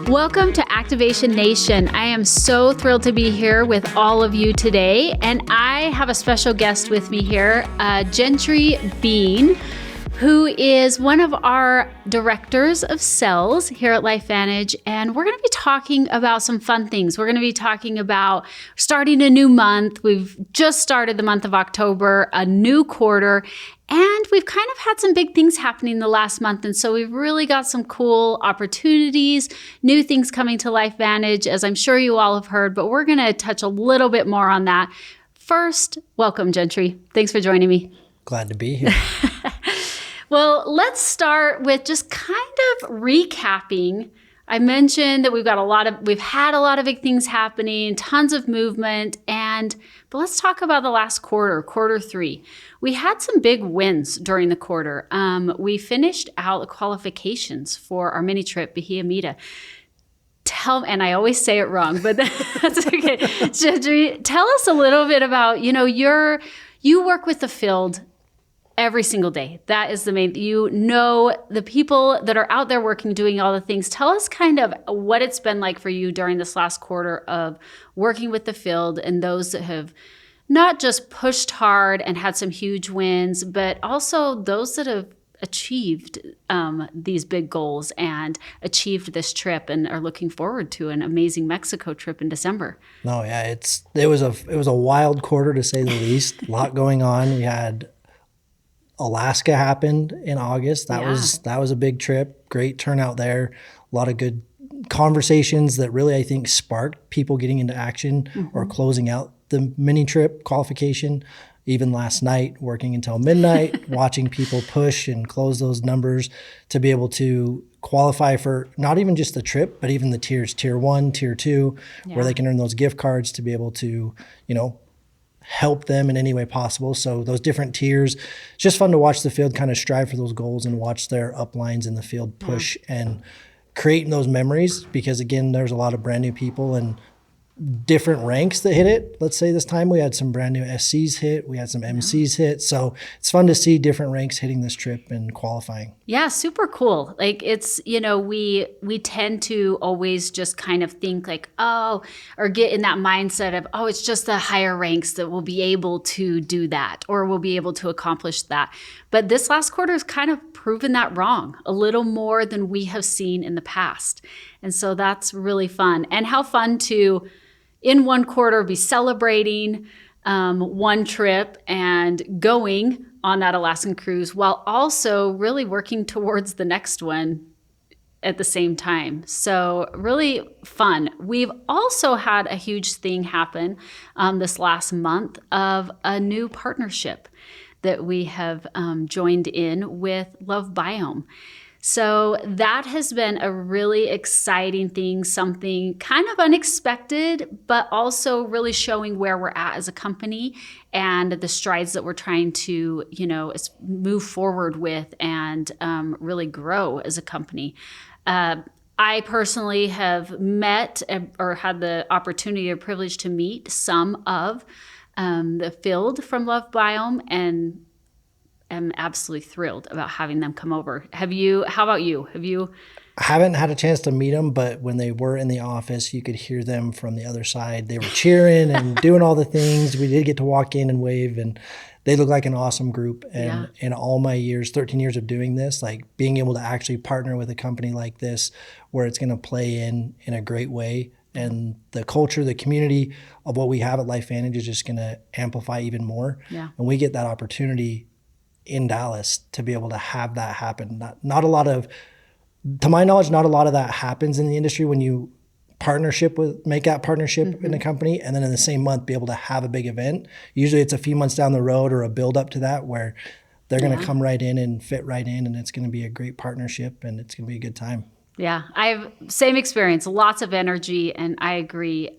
Welcome to Activation Nation. I am so thrilled to be here with all of you today, and I have a special guest with me here, Gentry Bean, who is one of our directors of sales here at LifeVantage, and we're going to be talking about some fun things. We're going to be talking about starting a new month. We've just started the month of October, a new quarter, and we've kind of had some big things happening the last month. And so we've really got some cool opportunities, new things coming to LifeVantage, as I'm sure you all have heard, but we're going to touch a little bit more on that. First, welcome, Gentry. Thanks for joining me. Glad to be here. Well, let's start with just kind of recapping. I mentioned that we've had a lot of big things happening, tons of movement, but let's talk about the last quarter 3. We had some big wins during the quarter. We finished out the qualifications for our mini trip, Bahia Mita. And I always say it wrong, but that's okay. Gentry, tell us a little bit about, you work with the field every single day. That is the main, the people that are out there working, doing all the things. Tell us kind of what it's been like for you during this last quarter of working with the field and those that have not just pushed hard and had some huge wins, but also those that have achieved these big goals and achieved this trip and are looking forward to an amazing Mexico trip in December. No, yeah, it was a wild quarter to say the least. A lot going on. We had Alaska happened in August. That was a big trip. Great turnout there. A lot of good conversations that really, I think, sparked people getting into action or closing out the mini trip qualification. Even last night, working until midnight, watching people push and close those numbers to be able to qualify for not even just the trip, but even the tiers, tier 1, tier 2, where they can earn those gift cards to be able to, help them in any way possible. So those different tiers, it's just fun to watch the field kind of strive for those goals and watch their uplines in the field push and creating those memories, because again, there's a lot of brand new people and different ranks that hit it. Let's say this time we had some brand new SCs hit, we had some MCs hit. So it's fun to see different ranks hitting this trip and qualifying. Yeah, super cool. Like it's, we tend to always just kind of think like, or get in that mindset of, it's just the higher ranks that will be able to do that or will be able to accomplish that. But this last quarter has kind of proven that wrong a little more than we have seen in the past. And so that's really fun. And how fun to, in one quarter, be celebrating one trip and going on that Alaskan cruise while also really working towards the next one at the same time. So really fun. We've also had a huge thing happen this last month of a new partnership that we have joined in with Love Biome. So that has been a really exciting thing, something kind of unexpected, but also really showing where we're at as a company and the strides that we're trying to, move forward with and really grow as a company. I personally have met or had the opportunity or privilege to meet some of the field from Love Biome, and am absolutely thrilled about having them come over. How about you? I haven't had a chance to meet them, but when they were in the office, you could hear them from the other side. They were cheering and doing all the things. We did get to walk in and wave, and they look like an awesome group. And in all my years, 13 years of doing this, like being able to actually partner with a company like this where it's going to play in a great way. And the culture, the community of what we have at LifeVantage is just going to amplify even more. Yeah. And we get that opportunity in Dallas to be able to have that happen. Not a lot of, to my knowledge, not a lot of that happens in the industry when you make that partnership in a company and then in the same month be able to have a big event. Usually it's a few months down the road or a build up to that where they're going to come right in and fit right in, and it's going to be a great partnership and it's going to be a good time. Yeah, I have same experience, lots of energy, and I agree.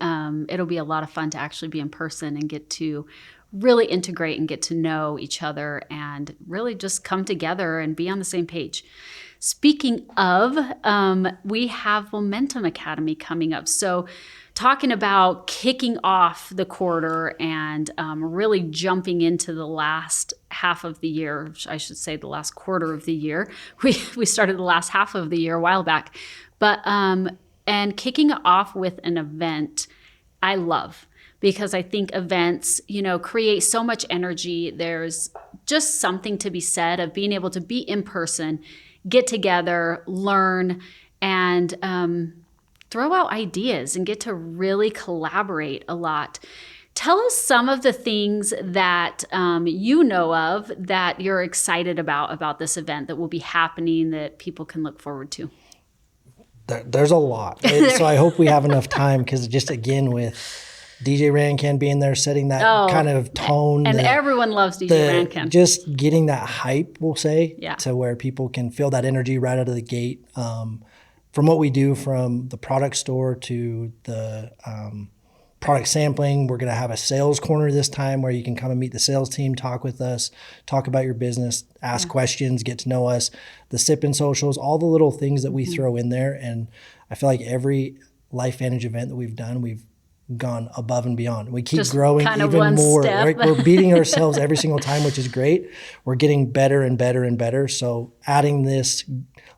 It'll be a lot of fun to actually be in person and get to really integrate and get to know each other and really just come together and be on the same page. Speaking of, we have Momentum Academy coming up. So talking about kicking off the quarter and really jumping into the last half of the year, I should say the last quarter of the year. We started the last half of the year a while back. But And kicking it off with an event, I love, because I think events, create so much energy. There's just something to be said of being able to be in person, get together, learn, and throw out ideas and get to really collaborate a lot. Tell us some of the things that you know of that you're excited about this event that will be happening that people can look forward to. There's a lot. So I hope we have enough time, because just again with DJ Rankin being there, setting that kind of tone. And everyone loves DJ Rankin. Just getting that hype, we'll say, Yeah. to where people can feel that energy right out of the gate. From what we do, from the product store to the product sampling, we're going to have a sales corner this time where you can come and meet the sales team, talk with us, talk about your business, ask questions, get to know us, the sip and socials, all the little things that we throw in there. And I feel like every LifeVantage event that we've done, we've gone above and beyond. We keep just growing even more. Right? We're beating ourselves every single time, which is great. We're getting better and better and better. So adding this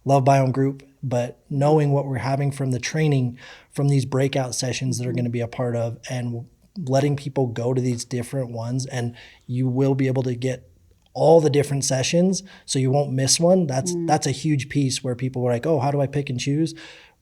Love Biome group, but knowing what we're having from the training, from these breakout sessions that are going to be a part of, and letting people go to these different ones, and you will be able to get all the different sessions, so you won't miss one. That's a huge piece where people are like, oh, how do I pick and choose?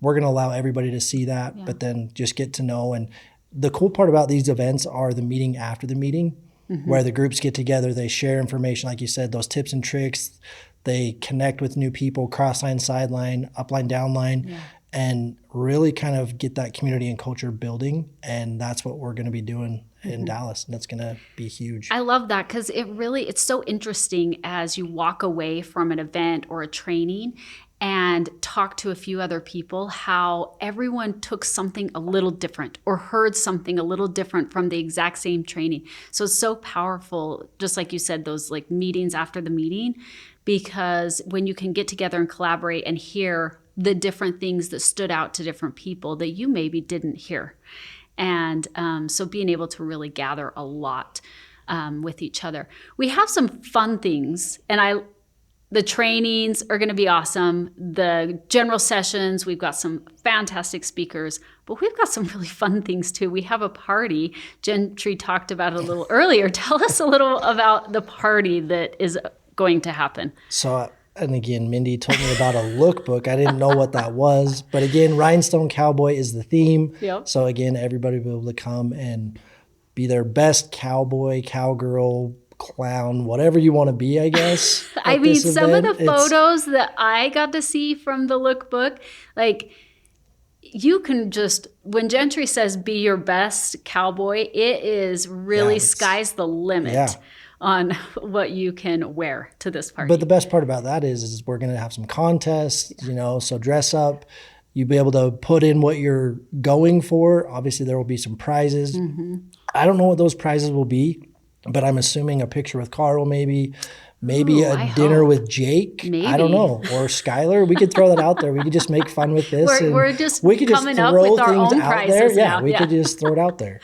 We're going to allow everybody to see that, but then just get to know. And the cool part about these events are the meeting after the meeting, where the groups get together, they share information, like you said, those tips and tricks. They connect with new people, cross-line, sideline, upline, downline, and really kind of get that community and culture building. And that's what we're going to be doing in Dallas. And that's going to be huge. I love that, because it's so interesting as you walk away from an event or a training and talk to a few other people, how everyone took something a little different or heard something a little different from the exact same training. So it's so powerful, just like you said, those like meetings after the meeting, because when you can get together and collaborate and hear the different things that stood out to different people that you maybe didn't hear. And so being able to really gather a lot with each other. We have some fun things, and the trainings are going to be awesome. The general sessions, we've got some fantastic speakers, but we've got some really fun things too. We have a party. Gentry talked about it a little earlier. Tell us a little about the party that is going to happen. So, and again, Mindy told me about a lookbook. I didn't know what that was. But again, Rhinestone Cowboy is the theme. Yep. So again, everybody will be able to come and be their best cowboy, cowgirl, clown, whatever you want to be, I guess. I mean, some of the photos that I got to see from the lookbook, like you can just, when Gentry says be your best cowboy, it is really sky's the limit on what you can wear to this party. But the best part about that is we're going to have some contests, so dress up. You'll be able to put in what you're going for. Obviously, there will be some prizes. I don't know what those prizes will be, but I'm assuming a picture with Carl, maybe a dinner with Jake. Maybe. I don't know. Or Skylar. We could throw that out there. We could just make fun with this. We're just coming up with our own prizes now. We could just throw it out there.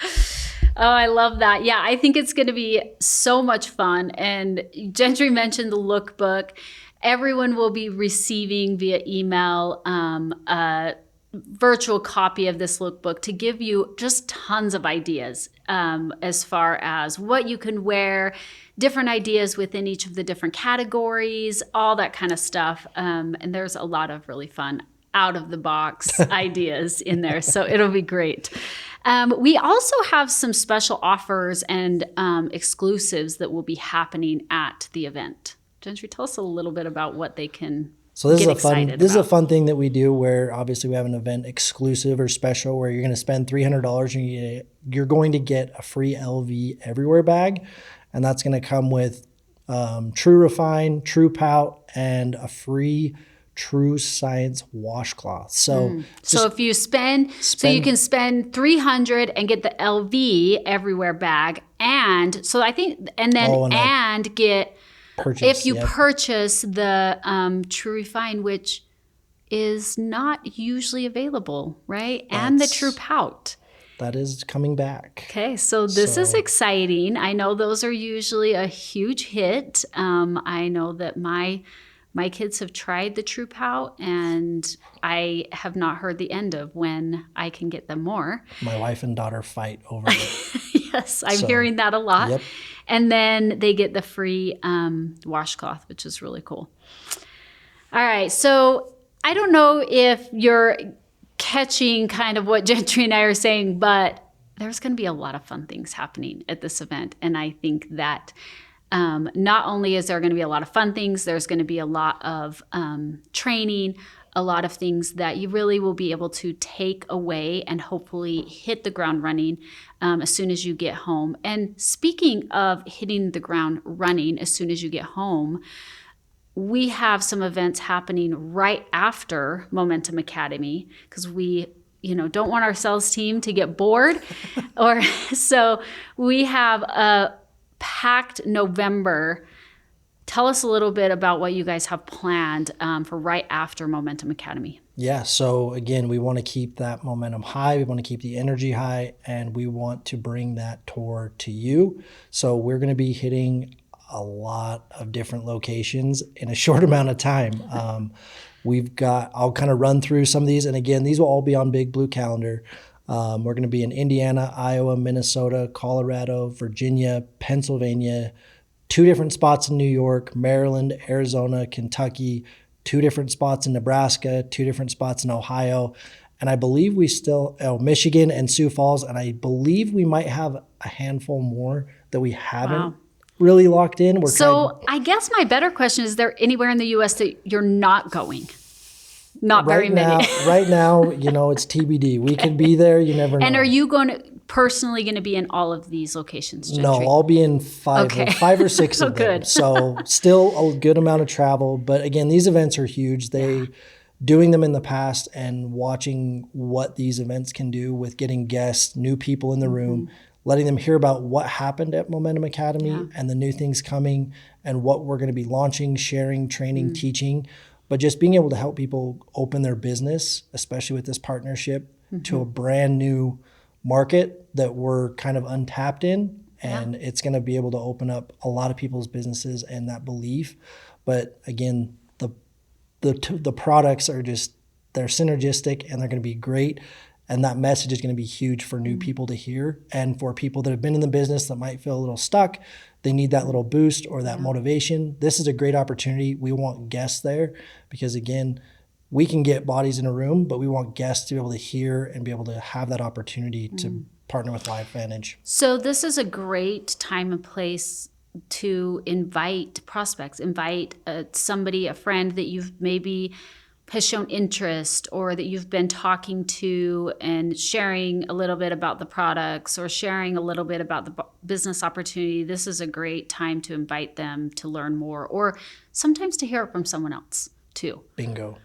Oh, I love that. Yeah, I think it's going to be so much fun. And Gentry mentioned the lookbook. Everyone will be receiving via email a virtual copy of this lookbook to give you just tons of ideas as far as what you can wear, different ideas within each of the different categories, all that kind of stuff. And there's a lot of really fun out-of-the-box ideas in there. So it'll be great. We also have some special offers and exclusives that will be happening at the event. Gentry, tell us a little bit about what they can get excited about. This is a fun thing that we do, where obviously we have an event exclusive or special where you're going to spend $300 and you're going to get a free LV Everywhere bag. And that's going to come with True Refine, True Pout, and a free True Science washcloth. So if you so you can spend $300 and get the LV Everywhere bag, and so I think, and then get if you purchase the True Refine, which is not usually available, right? And the True Pout. That is coming back. Okay, so this is exciting. I know those are usually a huge hit. I know that my my kids have tried the True Pow, and I have not heard the end of when I can get them more. My wife and daughter fight over it. Yes, I'm hearing that a lot. Yep. And then they get the free washcloth, which is really cool. All right, so I don't know if you're catching kind of what Gentry and I are saying, but there's going to be a lot of fun things happening at this event. And I think that not only is there going to be a lot of fun things, there's going to be a lot of training, a lot of things that you really will be able to take away and hopefully hit the ground running as soon as you get home. And speaking of hitting the ground running as soon as you get home, we have some events happening right after Momentum Academy because we don't want our sales team to get bored. So we have a packed November. Tell us a little bit about what you guys have planned for right after Momentum Academy. Yeah. So again, we want to keep that momentum high. We want to keep the energy high, and we want to bring that tour to you. So we're going to be hitting a lot of different locations in a short amount of time. I'll kind of run through some of these. And again, these will all be on Big Blue Calendar. We're going to be in Indiana, Iowa, Minnesota, Colorado, Virginia, Pennsylvania, 2 different spots in New York, Maryland, Arizona, Kentucky, 2 different spots in Nebraska, 2 different spots in Ohio. And I believe Michigan and Sioux Falls. And I believe we might have a handful more that we haven't really locked in. I guess my better question is there anywhere in the U.S. that you're not going? Not very many. Right now, it's TBD. We could be there. You never know. And are you personally going to be in all of these locations, Gentry? No, I'll be in 5 or 6 of them. Good. So still a good amount of travel. But again, these events are huge. Doing them in the past and watching what these events can do with getting guests, new people in the room, letting them hear about what happened at Momentum Academy and the new things coming and what we're going to be launching, sharing, training, teaching, but just being able to help people open their business, especially with this partnership, to a brand new market that we're kind of untapped in. And it's going to be able to open up a lot of people's businesses and that belief. But again, the products are they're synergistic and they're going to be great. And that message is going to be huge for new people to hear. And for people that have been in the business that might feel a little stuck, they need that little boost or that motivation. This is a great opportunity. We want guests there because, again, we can get bodies in a room, but we want guests to be able to hear and be able to have that opportunity to partner with LifeVantage. So this is a great time and place to invite prospects, invite somebody, a friend that you've maybe has shown interest or that you've been talking to and sharing a little bit about the products or sharing a little bit about the business opportunity. This is a great time to invite them to learn more or sometimes to hear it from someone else too. Bingo.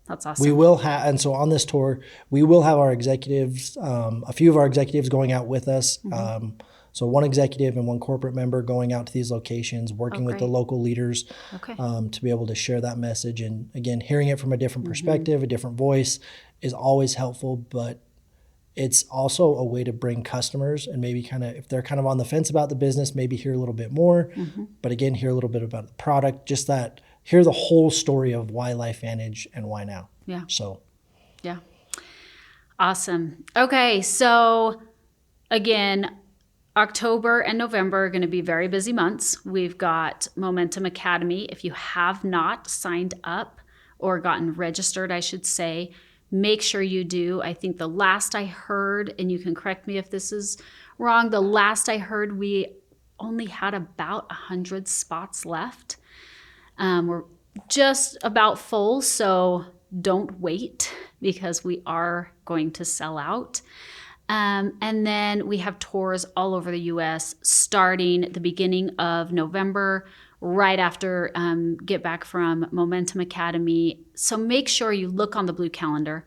That's awesome. We will have, and so on this tour, we will have our executives, a few of our executives going out with us. So 1 executive and 1 corporate member going out to these locations, working with the local leaders to be able to share that message. And again, hearing it from a different perspective, a different voice is always helpful, but it's also a way to bring customers and maybe if they're kind of on the fence about the business, maybe hear a little bit more, but again, hear a little bit about the product, hear the whole story of why LifeVantage and why now. Yeah. So. Yeah. Awesome. Okay. So again, October and November are going to be very busy months. We've got Momentum Academy. If you have not signed up or gotten registered, I should say, make sure you do. I think the last I heard, and you can correct me if this is wrong, the last I heard we only had about 100 spots left. We're just about full, so don't wait because we are going to sell out. And then we have tours all over the U.S. starting the beginning of November, right after get back from Momentum Academy. So make sure you look on the blue calendar,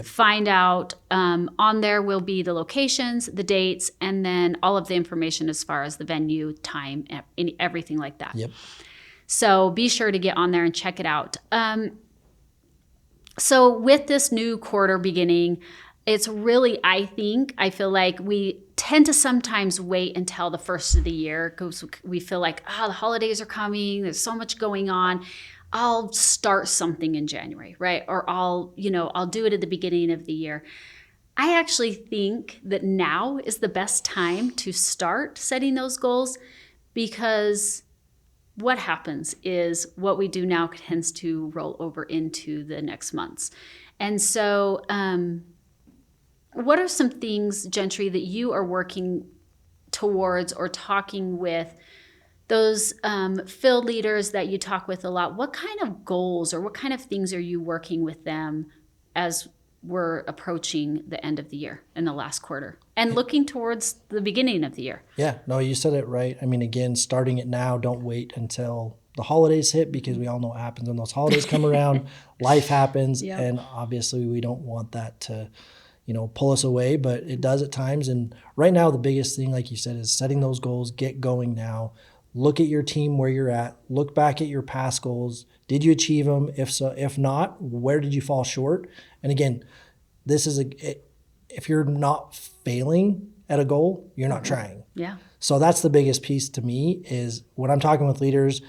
find out on there will be the locations, the dates, and then all of the information as far as the venue, time, everything like that. So be sure to get on there and check it out. So with this new quarter beginning, it's really, I feel like we tend to sometimes wait until the first of the year because we feel like, the holidays are coming. There's so much going on. I'll start something in January, right? Or I'll do it at the beginning of the year. I actually think that now is the best time to start setting those goals, because what happens is what we do now tends to roll over into the next months. And so what are some things, Gentry, that you are working towards or talking with those field leaders that you talk with a lot? What kind of goals or what kind of things are you working with them as we're approaching the end of the year in the last quarter and looking towards the beginning of the year? Yeah, no, you said it right. I mean, again, starting it now, don't wait until the holidays hit, because we all know what happens when those holidays come around. Life happens, Yep. and obviously we don't want that to, pull us away, but it does at times. And right now, the biggest thing, like you said, is setting those goals, get going now. Look at your team where you're at. Look back at your past goals. Did you achieve them? If so, if not, where did you fall short? And again, this is if you're not failing at a goal, you're not trying. Yeah. So that's the biggest piece to me, is when I'm talking with leaders,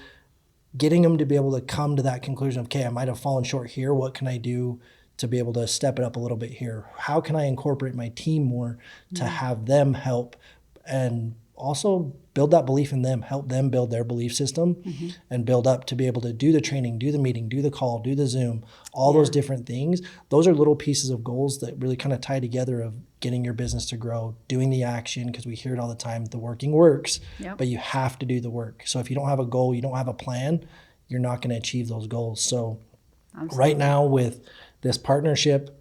getting them to be able to come to that conclusion of, okay, I might have fallen short here. What can I do to be able to step it up a little bit here? How can I incorporate my team more to have them help, and also build that belief in them, help them build their belief system and build up to be able to do the training, do the meeting, do the call, do the Zoom, all those different things. Those are little pieces of goals that really kind of tie together of getting your business to grow, doing the action, because we hear it all the time, the working works, but you have to do the work. So if you don't have a goal, you don't have a plan, you're not going to achieve those goals. So right now with this partnership,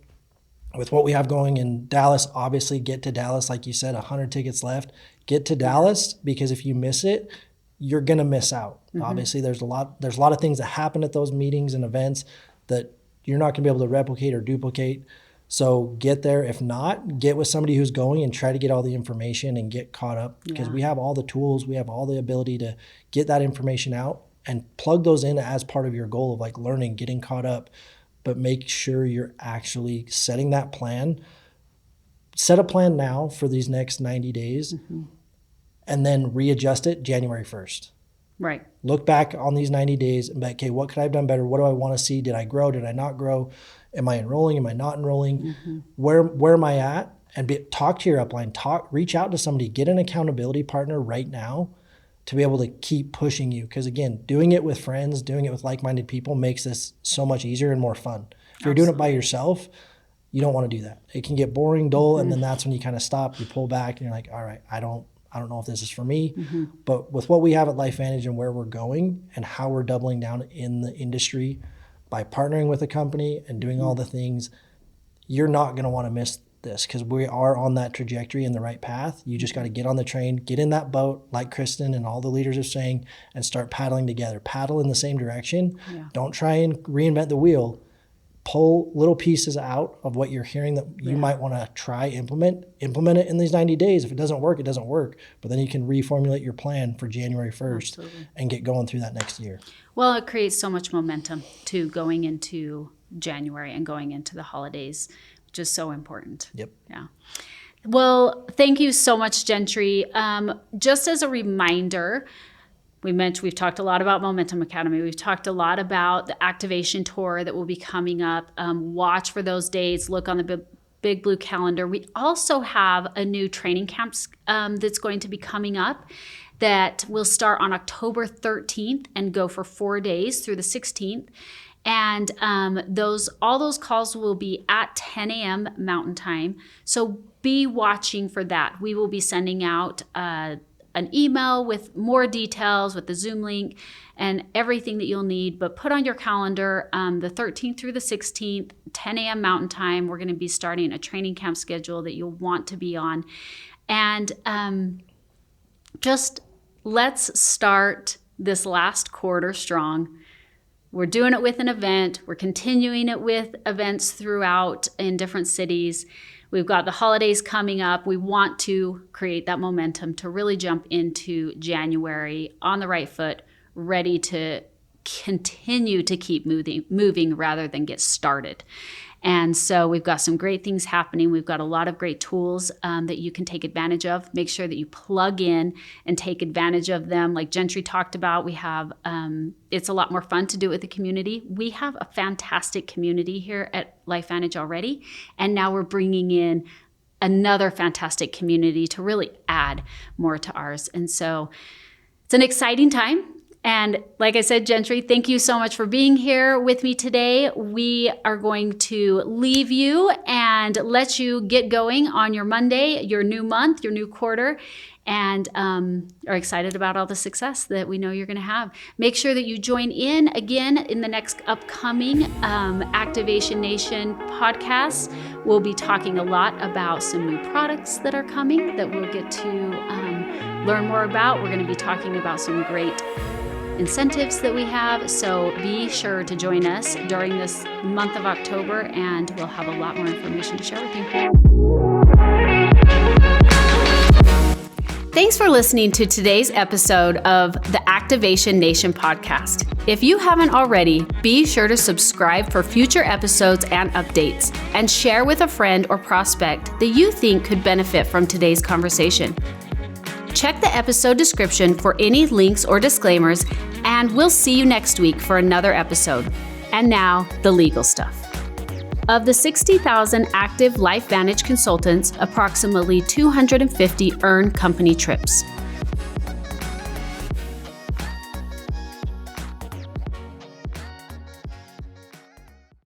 with what we have going in Dallas, obviously get to Dallas, like you said, 100 tickets left. Get to Dallas, because if you miss it, you're going to miss out. Obviously, there's a lot of things that happen at those meetings and events that you're not going to be able to replicate or duplicate. So get there. If not, get with somebody who's going and try to get all the information and get caught up, because we have all the tools, we have all the ability to get that information out and plug those in as part of your goal of like learning, getting caught up. But make sure you're actually setting that plan. Set a plan now for these next 90 days and then readjust it January 1st. Right. Look back on these 90 days and be like, okay, what could I have done better? What do I want to see? Did I grow? Did I not grow? Am I enrolling? Am I not enrolling? Where am I at? And talk to your upline. Reach out to somebody. Get an accountability partner right now to be able to keep pushing you. Because again, doing it with friends, doing it with like-minded people makes this so much easier and more fun. If you're doing it by yourself, you don't want to do that. It can get boring, dull, and then that's when you kind of stop, you pull back, and you're like, all right, I don't know if this is for me. But with what we have at LifeVantage and where we're going and how we're doubling down in the industry by partnering with a company and doing all the things, you're not going to want to miss this, because we are on that trajectory in the right path. You just got to get on the train, get in that boat, like Kristen and all the leaders are saying, and start paddling together. Paddle in the same direction. Don't try and reinvent the wheel. Pull little pieces out of what you're hearing that you might want to try, implement it in these 90 days. If it doesn't work, it doesn't work. But then you can reformulate your plan for January 1st and get going through that next year. Well, it creates so much momentum to going into January and going into the holidays, which is so important. Yep. Yeah. Well, thank you so much, Gentry. Just as a reminder, we've talked a lot about Momentum Academy. We've talked a lot about the activation tour that will be coming up. Watch for those dates. Look on the Big Blue calendar. We also have a new training camp that's going to be coming up that will start on October 13th and go for 4 days through the 16th. And all those calls will be at 10 a.m. Mountain Time. So be watching for that. We will be sending out an email with more details, with the Zoom link and everything that you'll need. But put on your calendar the 13th through the 16th, 10 a.m. Mountain Time. We're going to be starting a training camp schedule that you'll want to be on. And just let's start this last quarter strong. We're doing it with an event. We're continuing it with events throughout in different cities. We've got the holidays coming up. We want to create that momentum to really jump into January on the right foot, ready to continue to keep moving rather than get started. And so we've got some great things happening. We've got a lot of great tools that you can take advantage of. Make sure that you plug in and take advantage of them. Like Gentry talked about, we have, it's a lot more fun to do it with the community. We have a fantastic community here at LifeVantage already. And now we're bringing in another fantastic community to really add more to ours. And so it's an exciting time. And like I said, Gentry, thank you so much for being here with me today. We are going to leave you and let you get going on your Monday, your new month, your new quarter, and are excited about all the success that we know you're going to have. Make sure that you join in again in the next upcoming Activation Nation podcast. We'll be talking a lot about some new products that are coming that we'll get to learn more about. We're going to be talking about some great incentives that we have. So be sure to join us during this month of October, and we'll have a lot more information to share with you. Thanks for listening to today's episode of the Activation Nation podcast. If you haven't already, be sure to subscribe for future episodes and updates, and share with a friend or prospect that you think could benefit from today's conversation. Check the episode description for any links or disclaimers, and we'll see you next week for another episode. And now, the legal stuff. Of the 60,000 active LifeVantage consultants, approximately 250 earn company trips.